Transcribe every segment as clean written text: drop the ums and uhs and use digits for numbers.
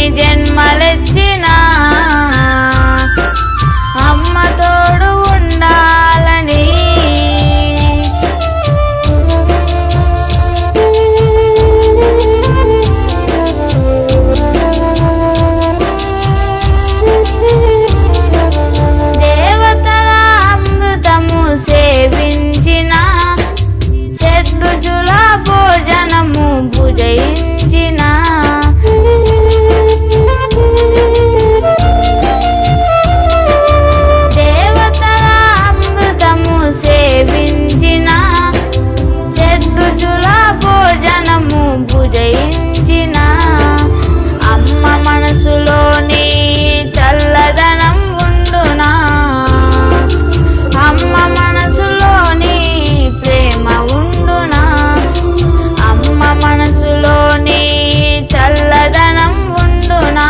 ఎన్నెన్ని జన్మలెత్తినా అమ్మ తోడు ఉండాలని దేవతల అమృతము సేవించిన షడ్రుచుల భోజనము భుజయించిన దేవతల అమృతము సేవించిన షడ్రుచుల భోజనము భుజయించిన అమ్మ మనసులోని చల్లదనం ఉండునా అమ్మ మనసులోని ప్రేమ ఉండునా అమ్మ మనసులోని చల్లదనం ఉండునా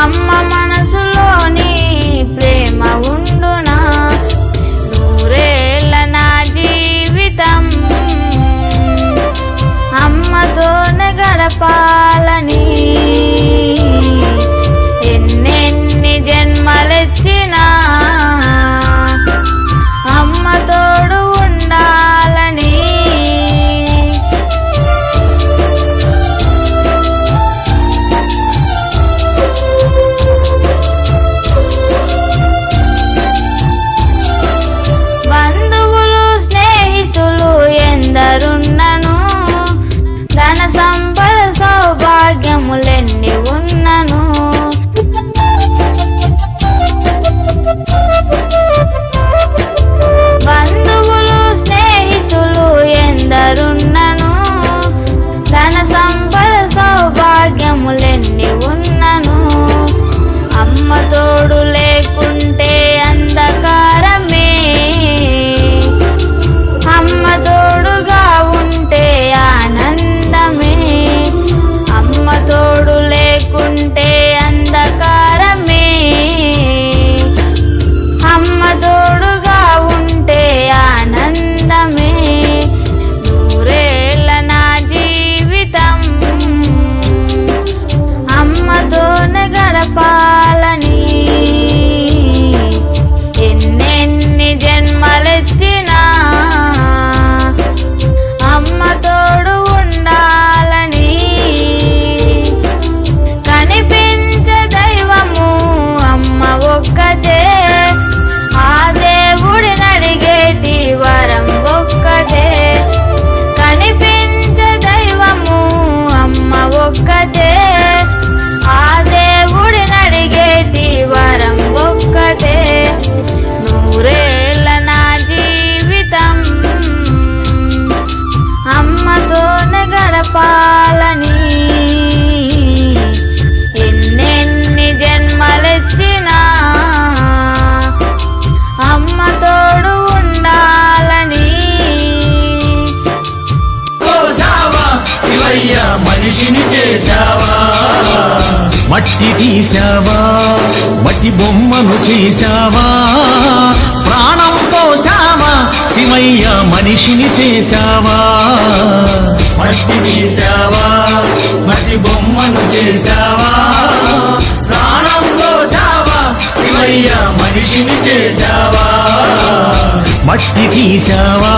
అమ్మ మనసులోని ప్రేమ ఉండునా నూరేళ్ళ నా జీవితం అమ్మతోనే గడపాలని ఎన్నెన్ని జన్మలెత్తినా అమ్మ తోడు ఉండాలని బంధువులు స్నేహితులు ఎందరున్నను ధన సంపద సౌభాగ్యములెన్ని ఉన్నను బంధువులు స్నేహితులు ఎందరున్నను ధన సంపద సౌభాగ్యములెన్ని ఉన్నను అమ్మ తోడు లేకుంటే అంధకారమే అమ్మ తోడుగా ఉంటే ఆనందమే అమ్మ తోడు లేకుంటే అంధకారమే అమ్మ తోడుగా ఉంటే ఆనందమే నూరేళ్ళ నా జీవితం అమ్మతోనే గడపాలని ఎన్నెన్ని జన్మలెత్తినా అమ్మ తోడు ఉండాలని కనిపించే దైవము అమ్మ ఒక్కటే ఆ దేవుడిని అడిగేటి వరం ఒక్కటే కనిపించే దైవము అమ్మ ఒక్కటే ఆ దేవుడిని అడిగేటి వరం ఒక్కటే నూరేళ్ళ నా జీవితం అమ్మతోనే గడపాలని ఎన్నెన్ని జన్మలెత్తినా అమ్మ తోడు ఉండాలని కోసావా శివయ్య మనిషిని చేశావా మట్టి తీసావా మట్టి బొమ్మను చేశావా ప్రాణం పోసావా శివయ్య మనిషిని చేశావా మట్టి తీసావా మట్టి బొమ్మను చేశావా ప్రాణం పోసావా శివయ్య మనిషిని చేశావా మట్టి తీసావా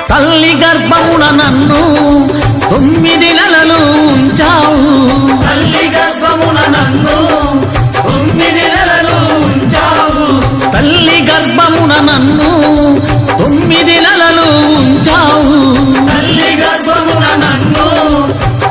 తల్లి గర్భమున నన్ను 9 నెలలు ఉంచావు తల్లి గర్భమున నన్ను 9 నెలలు ఉంచావు తల్లి గర్భమున నన్ను 9 నెలలు ఉంచావు తల్లి గర్భమున నన్ను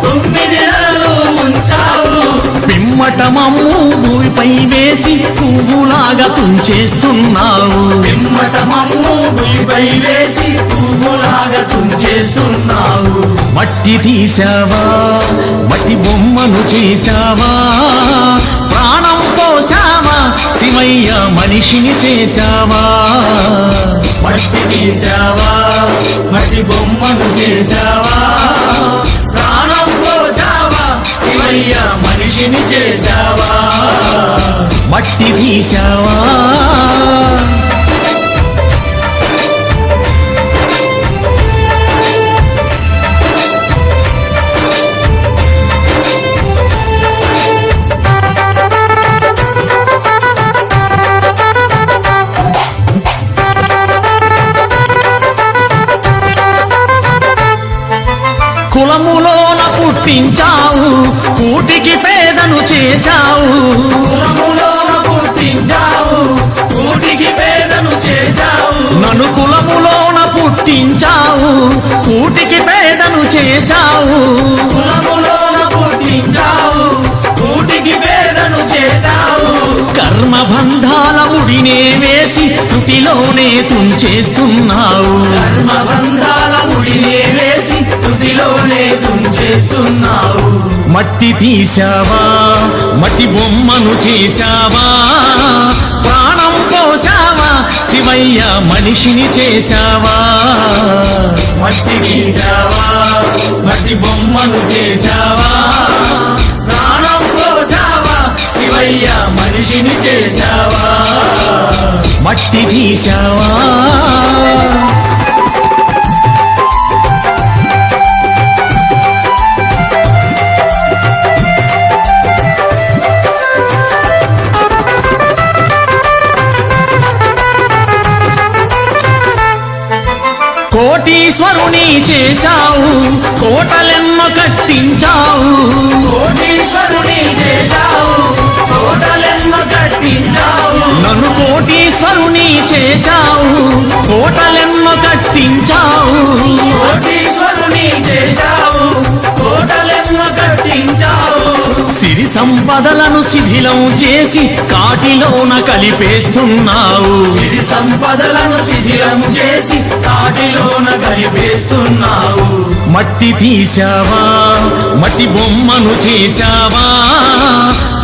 9 నెలలు ఉంచావు పిమ్మట మమ్ము భూమిపై వేసి పువ్వులాగా తుంచేస్తున్నావు పిమ్మట మమ్ము భూమిపై వేసి పువ్వులాగా తుంచేస్తున్నావు మట్టి తీసావా మట్టి బొమ్మను చేశావా ప్రాణం పోసావా శివయ్య మనిషిని చేశావా మట్టి తీసావా మట్టి బొమ్మను చేశావా ప్రాణం పోసావా మనిషిని చేశావా మట్టి తీశావా కులములోన పుట్టించావు కూటికి పేదను చేశావు కులములోన పుట్టించావు కూటికి పేదను చేశావు నన్ను కులములోన పుట్టించావు కూటికి పేదను చేశావు కులములోన పుట్టించావు కూటికి పేదను చేశావు కర్మబంధాల ముడినే వేసి తుటిలోనే తుంచేస్తున్నావు కర్మబంధాల ముడినే వేసి తుటిలోనే తుంచేస్తున్నావు మట్టి తీశావా మట్టి బొమ్మను చేశావా ప్రాణం పోసావా శివయ్య మనిషిని చేశావా మట్టి తీశావా మట్టి బొమ్మను చేశావా ప్రాణం పోసావా శివయ్య మనిషిని చేశావా మట్టి తీశావా కోటీశ్వరుని చేశావు కోటలెన్నో కట్టించావు కోటీశ్వరుని చేశావు కోటలెన్నో కట్టించావు నన్ను కోటీశ్వరుని చేశావు కోటలెన్నో కట్టించావు కోటీశ్వరుని చేశావు కోటలెన్నో కట్టించావు సిరి సంపదలను శిథిలం చేసి కాటిలోన కలిపేస్తున్నావు సిరి సంపదలను శిథిలం చేసి కాటిలోన కలిపేస్తున్నావు మట్టి తీశావా మట్టి బొమ్మను చేశావా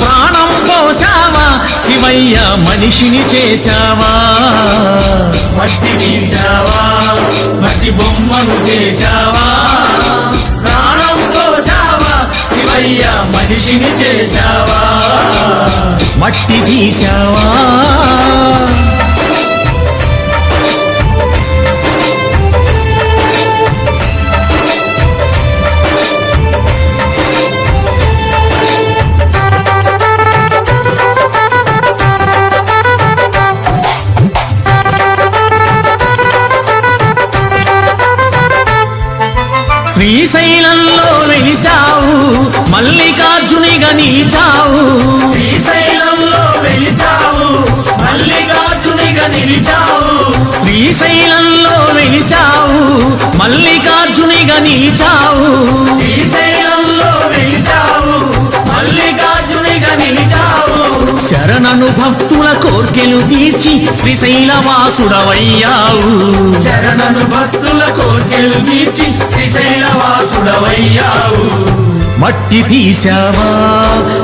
ప్రాణం పోసావా శివయ్య మనిషిని చేశావా మట్టి తీశావా మట్టి బొమ్మను చేశావా ప్రాణం పోసావా శివయ్య మనిషిని చేశావా మట్టి తీశావా శ్రీశైలంలో వెలిశావు మల్లికార్జునిగా నిలిచావు శ్రీశైలంలో వెలిశావు మల్లికార్జునిగా నిలిచావు శ్రీశైలంలో వెలిశావు మల్లికార్జునిగా నిలిచావు శ్రీశైలంలో వెలిశావు మల్లికార్జునిగా నిలిచావు శరణను భక్తుల కోర్కెలు తీర్చి శ్రీశైలవాసుడవయ్యావు శరణను భక్తుల కోర్కెలు తీర్చి శ్రీశైలవాసుడవయ్యావు మట్టి తీశావా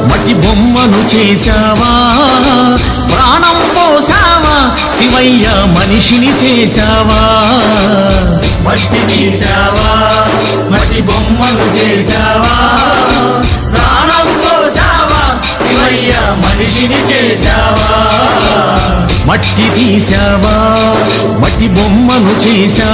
మట్టి బొమ్మను చేశావా ప్రాణం పోసావా శివయ్య మనిషిని చేశావా మట్టి తీశావా మట్టి బొమ్మను చేశావా ప్రాణం పోసావా శివయ్య మనిషిని చేశావా మట్టి తీశావా మట్టి బొమ్మను చేశావా